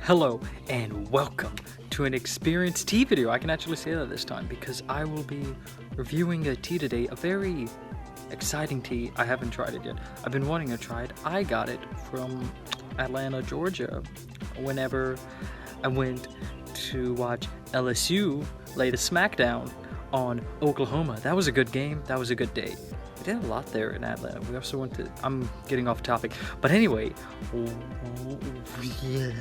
Hello and welcome to an Experience Tea video. I can actually say that this time because I will be reviewing a tea today, a very exciting tea. I haven't tried it yet. I've been wanting to try it. I got it from Atlanta, Georgia, whenever I went to watch LSU lay the smackdown on Oklahoma. That was a good game. That was a good day. We did a lot there in Atlanta. We also went to, I'm getting off topic, but anyway, yeah.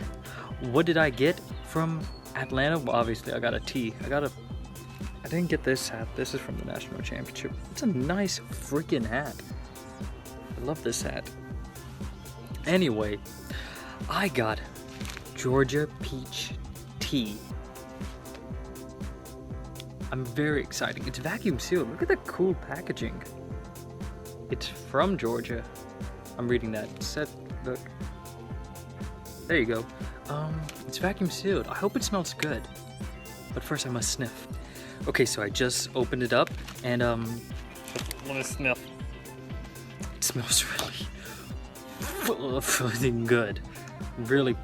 What did I get from Atlanta? Well, obviously I got a tea. I didn't get this hat. This is from the national championship. It's a nice freaking hat. I love this hat. Anyway, I got Georgia peach tea. I'm very excited. It's vacuum sealed. Look at the cool packaging. It's from Georgia. I'm reading that. Look. There you go. It's vacuum sealed. I hope it smells good. But first I must sniff. Okay, so I just opened it up and I want to sniff. It smells really good. Really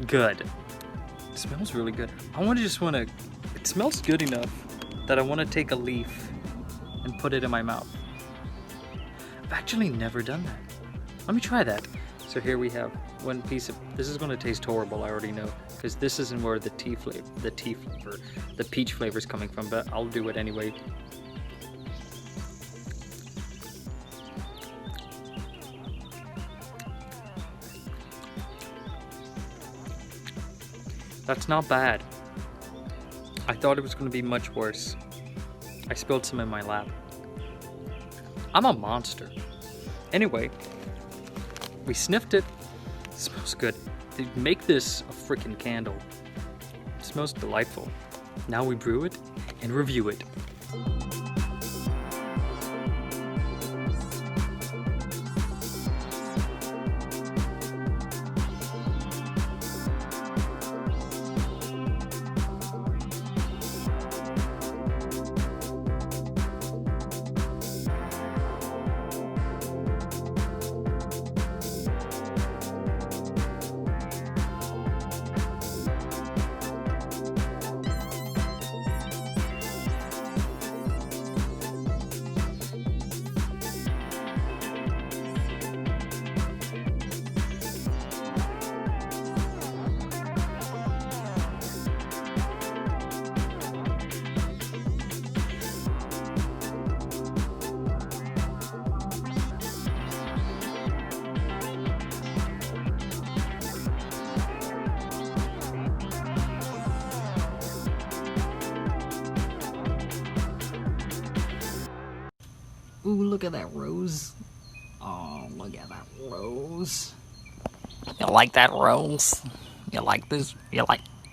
good. It smells really good. It smells good enough that I want to take a leaf and put it in my mouth. I've actually never done that. Let me try that. So here we have one piece of, this is going to taste horrible, I already know, because this isn't where the peach flavor is coming from, but I'll do it anyway. That's not bad. I thought it was going to be much worse. I spilled some in my lap. I'm a monster. Anyway, we sniffed it. It smells good. They make this a freaking candle. It smells delightful. Now we brew it and review it. Ooh, look at that rose. Oh, look at that rose. You like that rose? You like this? You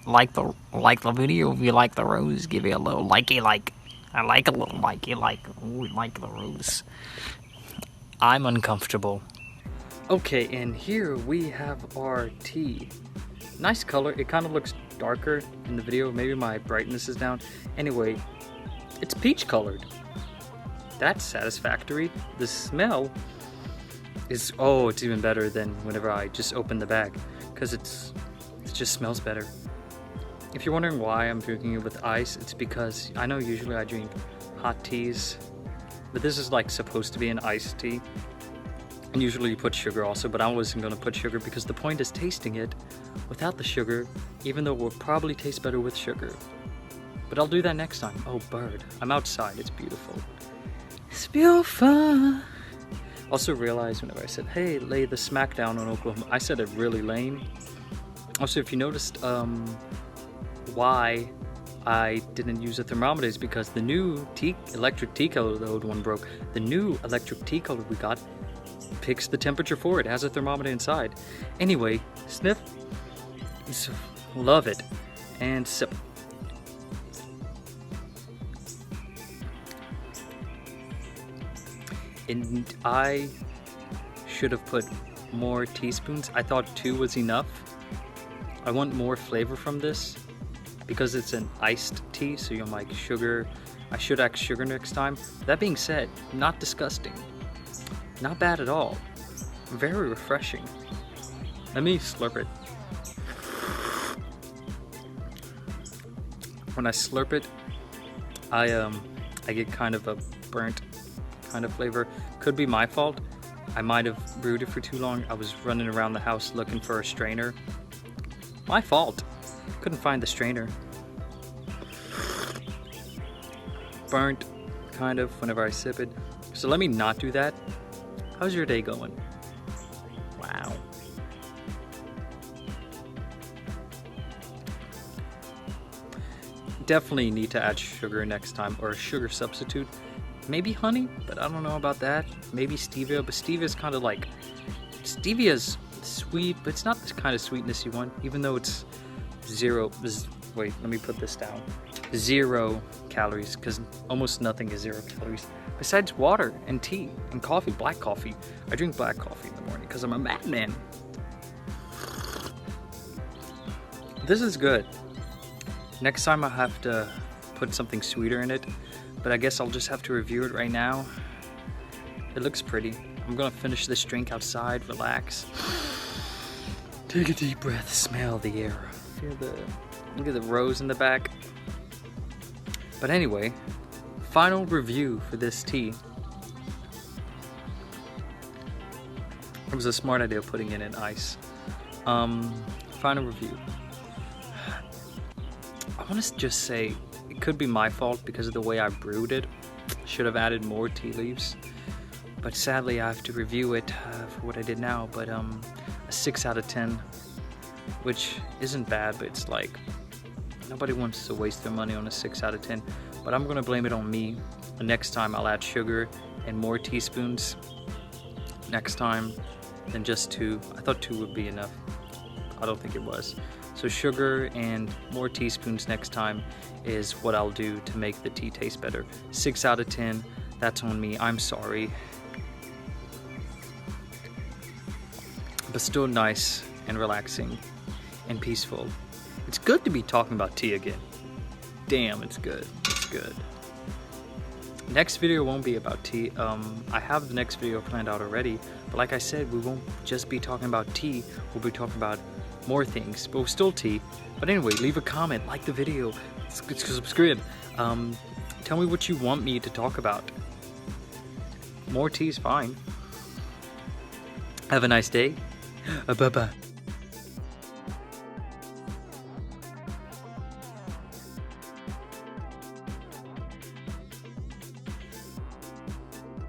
like the video? If you like the rose, give it a little likey like. I like a little likey like. Ooh, like the rose. I'm uncomfortable. Okay, and here we have our tea. Nice color. It kind of looks darker in the video. Maybe my brightness is down. Anyway, it's peach colored. That's satisfactory. The smell is, oh, it's even better than whenever I just open the bag, because it just smells better. If you're wondering why I'm drinking it with ice, it's because I know usually I drink hot teas, but this is like supposed to be an iced tea, and usually you put sugar also, but I wasn't going to put sugar because the point is tasting it without the sugar, even though it will probably taste better with sugar. But I'll do that next time. Oh, bird. I'm outside. It's beautiful. It's beautiful. Also realized whenever I said, hey, lay the smackdown on Oklahoma, I said it really lame. Also, if you noticed why I didn't use a thermometer is because the new electric tea color, the old one broke. The new electric tea color we got picks the temperature for it. It has a thermometer inside. Anyway, sniff. Love it. And sip. And I should have put more teaspoons. I thought 2 was enough. I want more flavor from this because it's an iced tea, so you're like sugar. I should add sugar next time. That being said, not disgusting. Not bad at all. Very refreshing. Let me slurp it. when I slurp it, I get kind of a burnt kind of flavor. Could be my fault. I might have brewed it for too long. I was running around the house looking for a strainer. My fault. Couldn't find the strainer. Burnt, kind of, whenever I sip it. So let me not do that. How's your day going? Wow. Definitely need to add sugar next time, or a sugar substitute. Maybe honey, but I don't know about that. Maybe stevia, but stevia's kind of like... Stevia's sweet, but it's not the kind of sweetness you want, even though it's zero... Wait, let me put this down. 0 calories, because almost nothing is 0 calories. Besides water and tea and coffee, black coffee. I drink black coffee in the morning because I'm a madman. This is good. Next time I have to put something sweeter in it, but I guess I'll just have to review it right now. It looks pretty. I'm gonna finish this drink outside, relax. Take a deep breath, smell the air. Look at the rose in the back. But anyway, final review for this tea. It was a smart idea putting it in ice. Final review. I want to just say it could be my fault because of the way I brewed it. Should have added more tea leaves. But sadly I have to review it for what I did now. But a 6 out of 10, which isn't bad, but it's like nobody wants to waste their money on a 6 out of 10. But I'm gonna blame it on me. And next time I'll add sugar and more teaspoons next time than just 2. I thought 2 would be enough. I don't think it was. So sugar and more teaspoons next time is what I'll do to make the tea taste better. 6 out of 10, that's on me, I'm sorry. But still nice and relaxing and peaceful. It's good to be talking about tea again. Damn, it's good, it's good. Next video won't be about tea. I have the next video planned out already, but like I said, we won't just be talking about tea, we'll be talking about more things, but still tea. But anyway, leave a comment, like the video, subscribe. Tell me what you want me to talk about. More tea is fine. Have a nice day. Bye-bye.